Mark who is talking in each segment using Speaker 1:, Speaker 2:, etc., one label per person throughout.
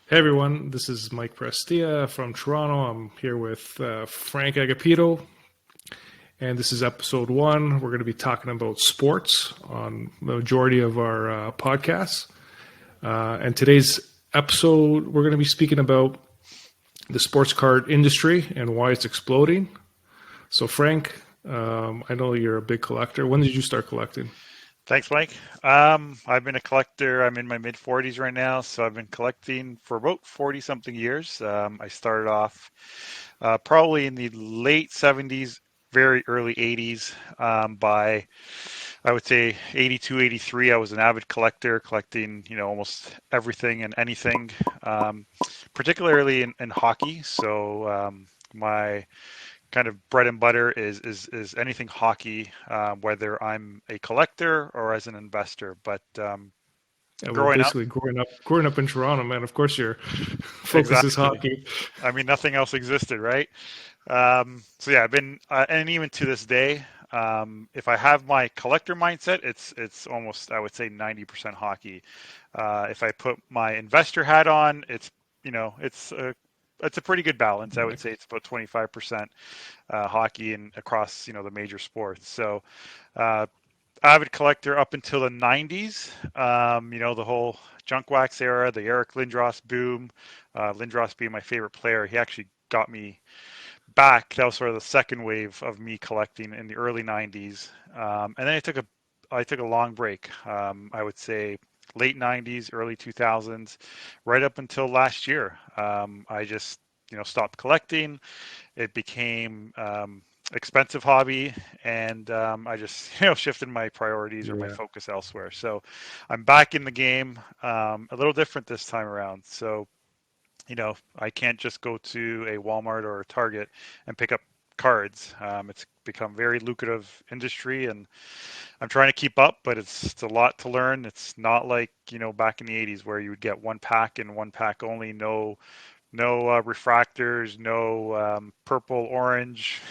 Speaker 1: Hey everyone, this is Mike Prestia from Toronto. I'm here with Frank Agapito, and this is episode one. We're going to be talking about sports on the majority of our podcasts. And today's episode, we're going to be speaking about the sports card industry and why it's exploding. So, Frank, I know you're a big collector. When did you start collecting?
Speaker 2: Thanks, Mike. I've been a collector. I'm in my mid 40s right now, so I've been collecting for about 40 something years. I started off probably in the late 70s, very early 80s. By I would say 82, 83, I was an avid collector, collecting almost everything and anything, particularly in hockey. So my kind of bread and butter is anything hockey, whether I'm a collector or as an investor. But
Speaker 1: Yeah, well,
Speaker 2: growing up,
Speaker 1: basically, growing up in Toronto, man. Of course, your focus is
Speaker 2: exactly.
Speaker 1: hockey.
Speaker 2: I mean, nothing else existed, right? So yeah, I've been, and even to this day, if I have my collector mindset, it's almost, I would say, 90% hockey. If I put my investor hat on, it's a pretty good balance. I would say it's about 25% hockey and across the major sports. So uh, avid collector up until the 90s. The whole junk wax era, the Eric Lindros boom. Lindros being my favorite player, he actually got me back. That was sort of the second wave of me collecting in the early 90s. And then I took a long break. I would say late 90s, early 2000s, right up until last year. I just stopped collecting. It became expensive hobby, and I just shifted my priorities or my
Speaker 1: Yeah.
Speaker 2: focus elsewhere. So I'm back in the game, a little different this time around. So I can't just go to a Walmart or a Target and pick up cards. It's become very lucrative industry, and I'm trying to keep up, but it's a lot to learn. It's not like back in the 80s where you would get one pack and one pack only, no refractors, no purple, orange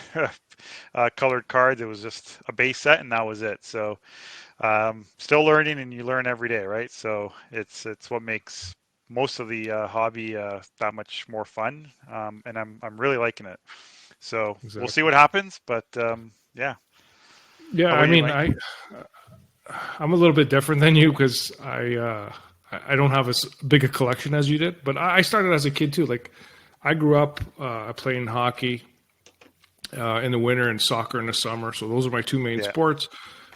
Speaker 2: colored cards. It was just a base set, and that was it. So still learning, and you learn every day, right? So it's what makes most of the hobby that much more fun, and I'm really liking it. So we'll see
Speaker 1: Exactly.
Speaker 2: what happens, but yeah.
Speaker 1: Yeah,
Speaker 2: How
Speaker 1: I
Speaker 2: about you,
Speaker 1: mean,
Speaker 2: Mike?
Speaker 1: I'm a little bit different than you because I don't have as big a collection as you did, but I started as a kid too. Like I grew up playing hockey in the winter and soccer in the summer, so those are my two main
Speaker 2: Yeah,
Speaker 1: sports.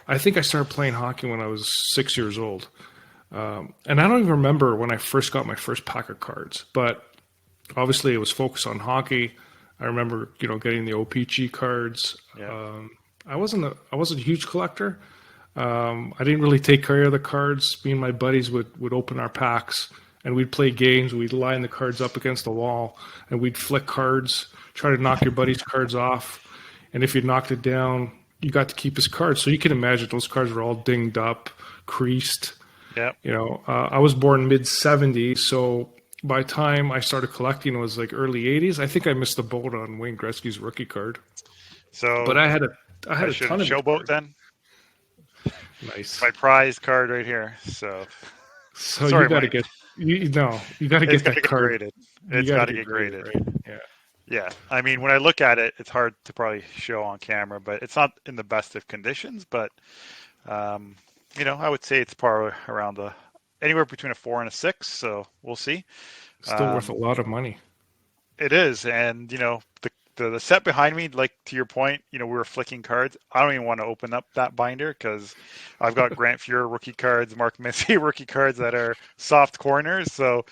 Speaker 1: I think I started playing hockey when I was 6 years old, and I don't even remember when I first got my first pack of cards, but obviously it was focused on hockey. I remember, getting the OPG cards.
Speaker 2: yeah,
Speaker 1: I wasn't a huge collector. I didn't really take care of the cards. Me and my buddies would open our packs and we'd play games. We'd line the cards up against the wall and we'd flick cards, try to knock your buddy's cards off. And if you knocked it down, you got to keep his cards. So you can imagine those cards were all dinged up, creased.
Speaker 2: yeah.
Speaker 1: I was born mid '70s, so by the time I started collecting, it was like early '80s. I think I missed the boat on Wayne Gretzky's rookie card, but
Speaker 2: So
Speaker 1: I had
Speaker 2: I
Speaker 1: a
Speaker 2: should
Speaker 1: ton of his
Speaker 2: showboat
Speaker 1: cards.
Speaker 2: then. It's
Speaker 1: Nice.
Speaker 2: my prize card right here. So
Speaker 1: So you
Speaker 2: sorry,
Speaker 1: got to
Speaker 2: Mike.
Speaker 1: get you no, you got to
Speaker 2: It's
Speaker 1: get
Speaker 2: got to
Speaker 1: that
Speaker 2: get
Speaker 1: card.
Speaker 2: graded.
Speaker 1: You
Speaker 2: It's
Speaker 1: got to
Speaker 2: got to
Speaker 1: get
Speaker 2: get
Speaker 1: graded,
Speaker 2: graded.
Speaker 1: right? Yeah.
Speaker 2: Yeah, I mean, when I look at it, it's hard to probably show on camera, but it's not in the best of conditions. But um, I would say it's probably around anywhere between a 4 and a 6. So we'll see.
Speaker 1: Still worth a
Speaker 2: Um,
Speaker 1: lot of money.
Speaker 2: it is, and the set behind me, like to your point, we were flicking cards. I don't even want to open up that binder because I've got Grant Fuhr rookie cards, Mark Messier rookie cards that are soft corners. So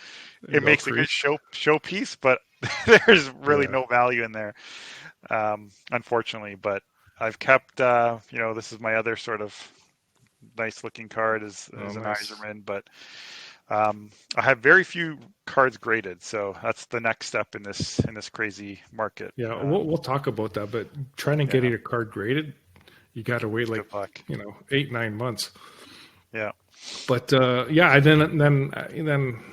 Speaker 2: it
Speaker 1: It's all
Speaker 2: makes a good
Speaker 1: creased.
Speaker 2: showpiece, but there's really
Speaker 1: Yeah.
Speaker 2: no value in there, unfortunately. But I've kept, this is my other sort of nice looking card
Speaker 1: Oh,
Speaker 2: is an
Speaker 1: nice.
Speaker 2: Iserman, but I have very few cards graded, so that's the next step in this crazy market.
Speaker 1: Yeah, we'll talk about that, but trying to get
Speaker 2: Yeah,
Speaker 1: your card graded, you got to wait like
Speaker 2: good luck.
Speaker 1: 8 9 months.
Speaker 2: Yeah,
Speaker 1: But yeah, I then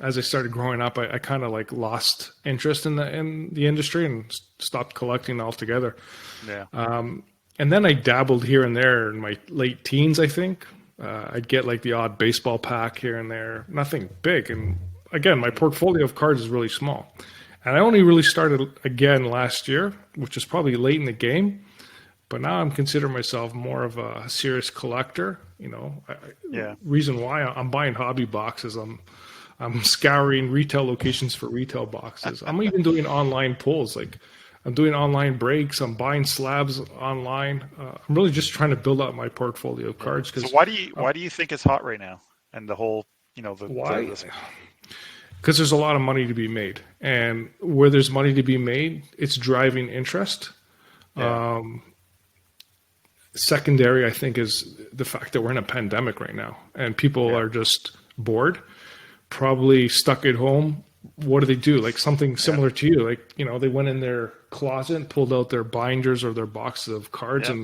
Speaker 1: as I started growing up, I kind of like lost interest in the industry and stopped collecting altogether.
Speaker 2: yeah,
Speaker 1: And then I dabbled here and there in my late teens, I think. I'd get like the odd baseball pack here and there, nothing big. And again, my
Speaker 2: Hmm.
Speaker 1: portfolio of cards is really small. And I only really started again last year, which is probably late in the game. But now I'm considering myself more of a serious collector.
Speaker 2: Yeah.
Speaker 1: Reason why I'm buying hobby boxes. I'm scouring retail locations for retail boxes. I'm even doing online pulls. Like I'm doing online breaks. I'm buying slabs online. I'm really just trying to build out my portfolio of
Speaker 2: Yeah.
Speaker 1: cards
Speaker 2: So
Speaker 1: because
Speaker 2: why do you think it's hot right now? And the whole,
Speaker 1: why?
Speaker 2: the
Speaker 1: Because there's a lot of money to be made, and where there's money to be made, it's driving interest.
Speaker 2: yeah.
Speaker 1: Secondary, I think, is the fact that we're in a pandemic right now, and people
Speaker 2: Yeah.
Speaker 1: are just bored, probably stuck at home. What do they do? Like something
Speaker 2: Yeah.
Speaker 1: similar to you. Like, they went in their closet and pulled out their binders or their boxes of cards
Speaker 2: Yeah.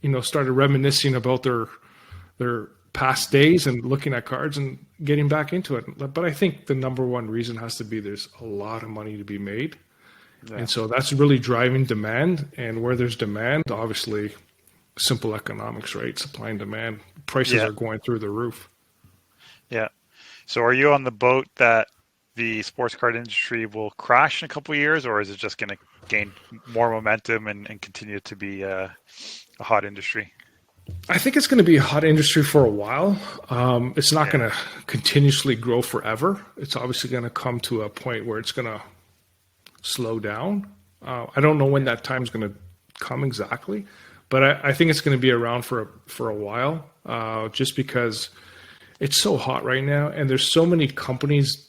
Speaker 1: and, started reminiscing about their past
Speaker 2: Hmm.
Speaker 1: days and looking at cards and getting back into it. But I think the number one reason has to be there's a lot of money to be made.
Speaker 2: Yeah.
Speaker 1: And so that's really driving demand. And where there's demand, obviously, simple economics, right? Supply and demand. Prices
Speaker 2: Yeah.
Speaker 1: are going through the roof.
Speaker 2: Yeah. So are you on the boat that the sports card industry will crash in a couple of years, or is it just going to gain more momentum and continue to be a hot industry?
Speaker 1: I think it's going to be a hot industry for a while. It's not
Speaker 2: Yeah.
Speaker 1: going to continuously grow forever. It's obviously going to come to a point where it's going to slow down. I don't know when
Speaker 2: Yeah.
Speaker 1: that time is going to come exactly, but I think it's going to be around for a while. Just because it's so hot right now, and there's so many companies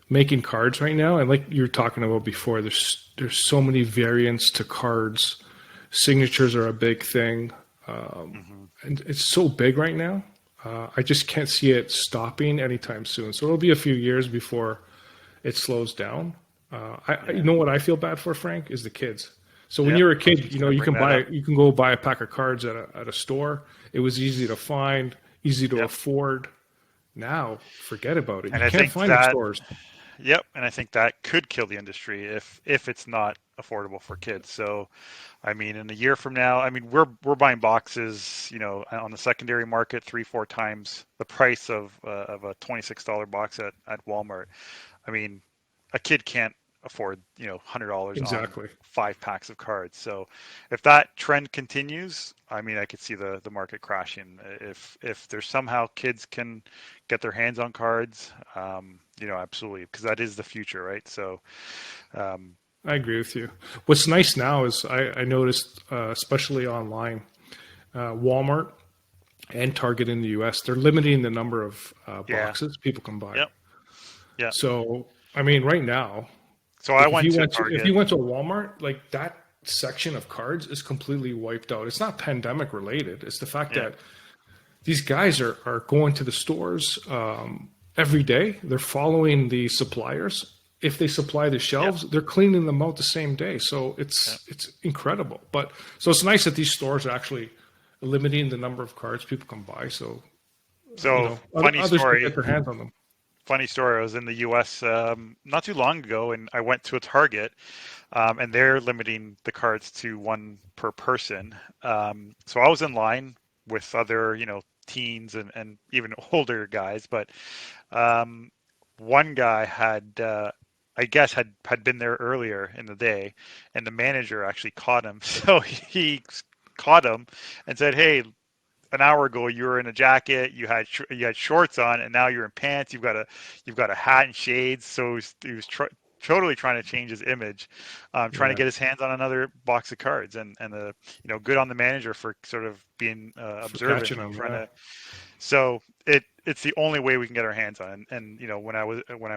Speaker 1: making cards right now, and like you were talking about before, there's so many variants to cards. Signatures are a big thing,
Speaker 2: Hmm.
Speaker 1: and it's so big right now. I just can't see it stopping anytime soon. So it'll be a few years before it slows down. You
Speaker 2: Yeah.
Speaker 1: know what I feel bad for, Frank, is the kids. So when
Speaker 2: Yep.
Speaker 1: you're a
Speaker 2: I was
Speaker 1: kid,
Speaker 2: just going to
Speaker 1: you
Speaker 2: bring
Speaker 1: can
Speaker 2: that up.
Speaker 1: go buy a pack of cards at a store. It was easy to find, easy to
Speaker 2: Yep.
Speaker 1: afford. Now, forget about it. You
Speaker 2: And I
Speaker 1: can't
Speaker 2: think
Speaker 1: find it in
Speaker 2: that
Speaker 1: stores.
Speaker 2: Yep, and I think that could kill the industry if it's not affordable for kids. So, I mean, in a year from now, I mean, we're buying boxes, on the secondary market 3, 4 times the price of a $26 box at Walmart. I mean, a kid can't afford, $100 on
Speaker 1: Exactly.
Speaker 2: 5 packs of cards. So if that trend continues, I mean, I could see the market crashing. If there's somehow kids can get their hands on cards, absolutely, because that is the future, right? So, um,
Speaker 1: I agree with you. What's nice now is I noticed, especially online, Walmart and Target in the US, they're limiting the number of
Speaker 2: yeah,
Speaker 1: boxes people can buy.
Speaker 2: yep, yeah.
Speaker 1: So, I mean, right now,
Speaker 2: So I
Speaker 1: like
Speaker 2: went to
Speaker 1: if
Speaker 2: Target.
Speaker 1: you went to Walmart, like that section of cards is completely wiped out. It's not pandemic related. It's the fact
Speaker 2: Yeah,
Speaker 1: that these guys are going to the stores every day. They're following the suppliers. If they supply the
Speaker 2: yep,
Speaker 1: shelves, they're cleaning them out the same day. So
Speaker 2: yep.
Speaker 1: it's incredible. But so it's nice that these stores are actually limiting the number of cards people can buy. So
Speaker 2: So funny
Speaker 1: others can
Speaker 2: story.
Speaker 1: get their hands on them.
Speaker 2: Funny story. I was in the U.S. Not too long ago, and I went to a Target, and they're limiting the cards to one per person. So I was in line with other, teens and even older guys, but um, one guy I guess, had been there earlier in the day, and the manager actually caught him. So he caught him and said, "Hey, an hour ago you were in a jacket, you had shorts on, and now you're in pants. You've got a hat and shades." So totally trying to change his image, trying to
Speaker 1: Yeah,
Speaker 2: get his hands on another box of cards, and the good on the manager for sort of being
Speaker 1: for
Speaker 2: observant
Speaker 1: catching
Speaker 2: and
Speaker 1: them.
Speaker 2: trying
Speaker 1: Yeah,
Speaker 2: to. So it's the only way we can get our hands on. And when I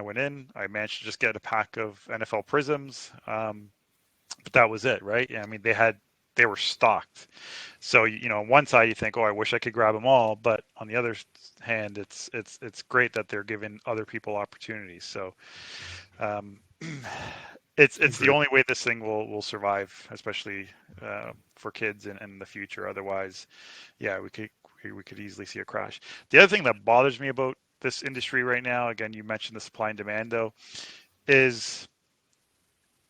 Speaker 2: went in, I managed to just get a pack of NFL Prisms, but that was it, right? Yeah, I mean they were stocked. So on one side you think, oh, I wish I could grab them all, but on the other hand, it's great that they're giving other people opportunities. So um, it's the
Speaker 1: agreed.
Speaker 2: only way this thing will survive, especially for kids in the future. Otherwise, yeah, we could easily see a crash. The other thing that bothers me about this industry right now, again, you mentioned the supply and demand though, is,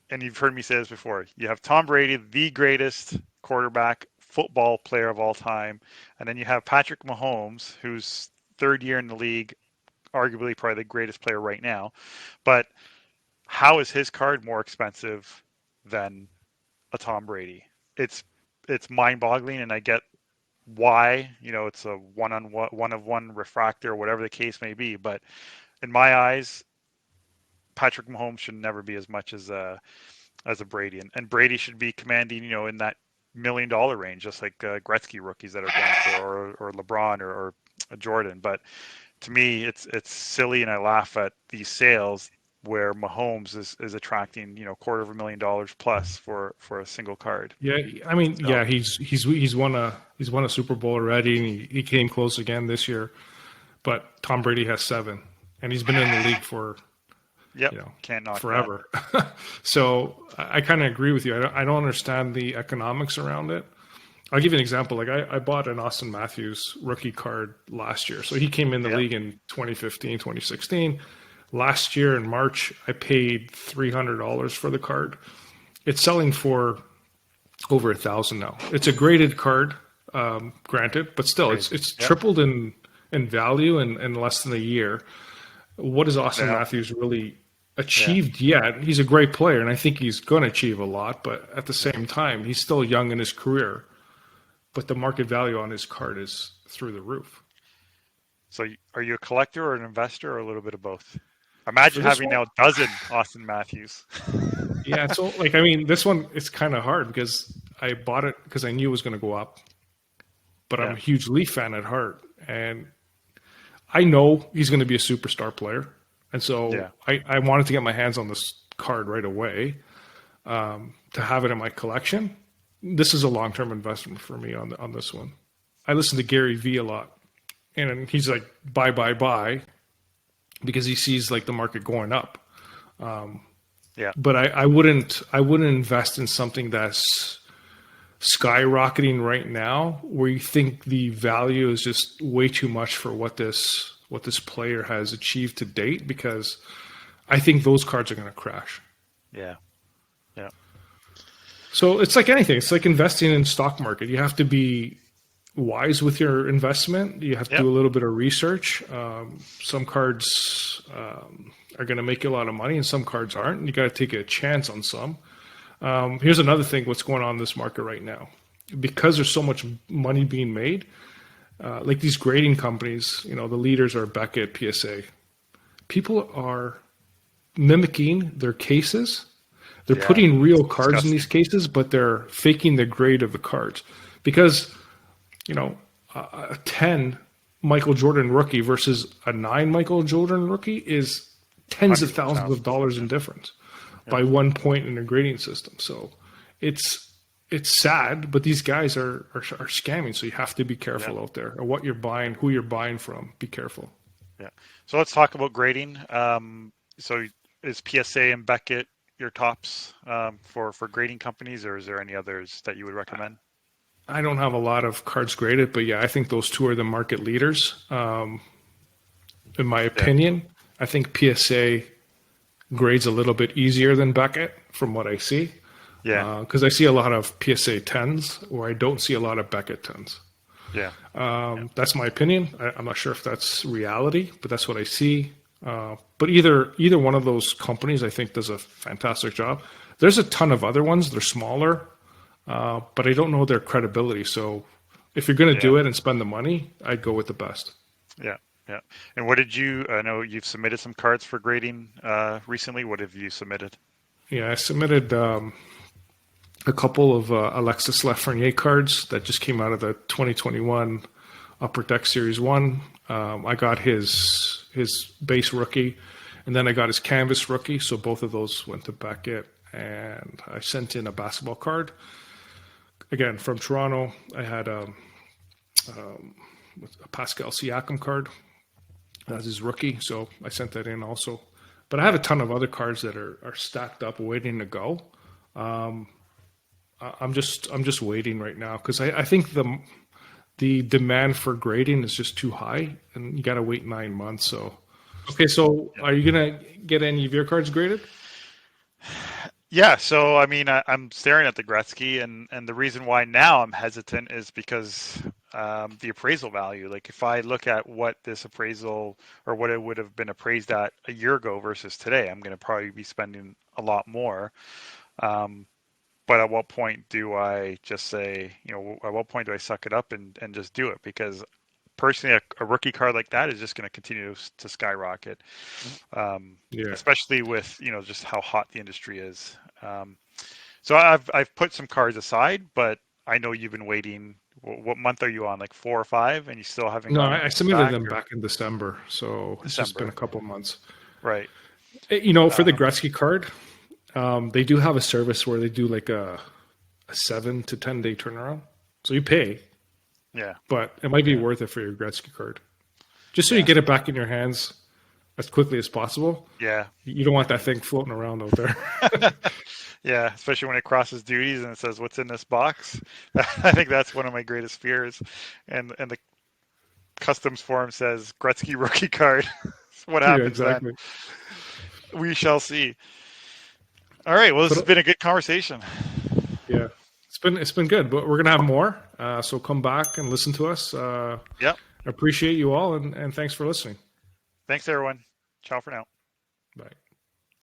Speaker 2: and you've heard me say this before, you have Tom Brady, the greatest quarterback football player of all time, and then you have Patrick Mahomes, who's third year in the league, arguably probably the greatest player right now. But how is his card more expensive than a Tom Brady? It's mind-boggling, and I get why. It's a one of one refractor, or whatever the case may be. But in my eyes, Patrick Mahomes should never be as much as a Brady, and Brady should be commanding, in that $1 million range, just like Gretzky rookies that are going for, or LeBron, or Jordan. But to me, it's silly, and I laugh at these sales where Mahomes is attracting, $250,000 plus for a single card.
Speaker 1: Yeah, I mean,
Speaker 2: So,
Speaker 1: yeah, he's won a Super Bowl already, and he came close again this year. But Tom Brady has 7, and he's been in the league for
Speaker 2: yep, can't knock that.
Speaker 1: forever. So I kind of agree with you. I don't understand the economics around it. I'll give you an example. Like I bought an Austin Matthews rookie card last year. So he came in the league in 2015, 2016. Last year in March, I paid $300 for the card. It's selling for over $1,000 now. It's a graded card, granted, but still, it's tripled in value in less than a year. What has Austin Matthews really achieved yet? He's a great player, and I think he's going to achieve a lot. But at the same time, he's still young in his career. But the market value on his card is through the roof.
Speaker 2: So are you a collector or an investor, or a little bit of both? Imagine having now a dozen Austin Matthews.
Speaker 1: Yeah, so I mean, this one, it's kind of hard because I bought it because I knew it was going to go up. But I'm a huge Leaf fan at heart, and I know he's going to be a superstar player. And so I wanted to get my hands on this card right away to have it in my collection. This is a long-term investment for me on this one. I listen to Gary Vee a lot, and he's like, buy, because he sees like the market going up. But I wouldn't invest in something that's skyrocketing right now, where you think the value is just way too much for what this player has achieved to date, because I think those cards are going to crash.
Speaker 2: Yeah.
Speaker 1: So it's like anything. It's like investing in stock market. You have to be wise with your investment. You have to do a little bit of research. Some cards are going to make you a lot of money, and some cards aren't. And you got to take a chance on some. Here's another thing: what's going on in this market right now? Because there's so much money being made, like these grading companies. The leaders are Beckett, PSA. People are mimicking their cases. They're putting real cards in these cases, but they're faking the grade of the cards. Because, a 10 Michael Jordan rookie versus a 9 Michael Jordan rookie is tens of thousands of dollars in difference by 1 point in a grading system. So it's sad, but these guys are scamming. So you have to be careful out there. Or what you're buying, who you're buying from, be careful.
Speaker 2: Yeah. So let's talk about grading. So is PSA and Beckett your tops for grading companies, or is there any others that you would recommend?
Speaker 1: I don't have a lot of cards graded, but I think those two are the market leaders. In my opinion, I think PSA grades a little bit easier than Beckett from what I see. Yeah. Because I see a lot of PSA 10s where I don't see a lot of Beckett 10s. That's my opinion. I'm not sure if that's reality, but that's what I see. But either one of those companies, I think, does a fantastic job. There's a ton of other ones. They're smaller, but I don't know their credibility. So if you're going to do it and spend the money, I'd go with the best.
Speaker 2: Yeah. And what did I know you've submitted some cards for grading recently. What have you submitted? Yeah,
Speaker 1: I submitted a couple of Alexis Lafreniere cards that just came out of the 2021 Upper Deck Series 1. I got his base rookie, and then I got his canvas rookie. So both of those went to Beckett, and I sent in a basketball card. Again, from Toronto, I had a Pascal Siakam card as his rookie, so I sent that in also. But I have a ton of other cards that are stacked up, waiting to go. I'm just waiting right now because I think the demand for grading is just too high, and you got to wait 9 months. So, okay, so are you gonna get any of your cards graded?
Speaker 2: Yeah, so I mean, I'm staring at the Gretzky, and the reason why now I'm hesitant is because the appraisal value. Like, if I look at what this appraisal or what it would have been appraised at a year ago versus today, I'm going to probably be spending a lot more. Um, but at what point do I just say, at what point do I suck it up and just do it? Because personally, a rookie card like that is just going to continue to skyrocket,
Speaker 1: Yeah.
Speaker 2: especially with just how hot the industry is. So I've put some cards aside, but I know you've been waiting. What month are you on? Like 4 or 5, and you still haven't
Speaker 1: No,
Speaker 2: gotten
Speaker 1: I
Speaker 2: anything
Speaker 1: submitted
Speaker 2: back,
Speaker 1: them
Speaker 2: or
Speaker 1: back in December, so it's just been a
Speaker 2: December?
Speaker 1: couple months.
Speaker 2: Right.
Speaker 1: For the
Speaker 2: Um,
Speaker 1: Gretzky card, they do have a service where they do like a 7 to 10 day turnaround. So you pay,
Speaker 2: yeah.
Speaker 1: but it might be
Speaker 2: Yeah.
Speaker 1: worth it for your Gretzky card, just so you
Speaker 2: Yeah.
Speaker 1: get it back in your hands as quickly as possible.
Speaker 2: Yeah.
Speaker 1: You don't want that
Speaker 2: And
Speaker 1: thing floating around out there.
Speaker 2: yeah, especially when it crosses duties and it says what's in this box. I think that's one of my greatest fears. And the customs form says Gretzky rookie card. What
Speaker 1: Yeah,
Speaker 2: happens then?
Speaker 1: exactly.
Speaker 2: We shall see. All right. Well, this
Speaker 1: But
Speaker 2: has been a good conversation.
Speaker 1: yeah, it's been good. But we're gonna have more. So come back and listen to us.
Speaker 2: Yep.
Speaker 1: I appreciate you all, and thanks for listening.
Speaker 2: Thanks, everyone. Ciao for now.
Speaker 1: Bye.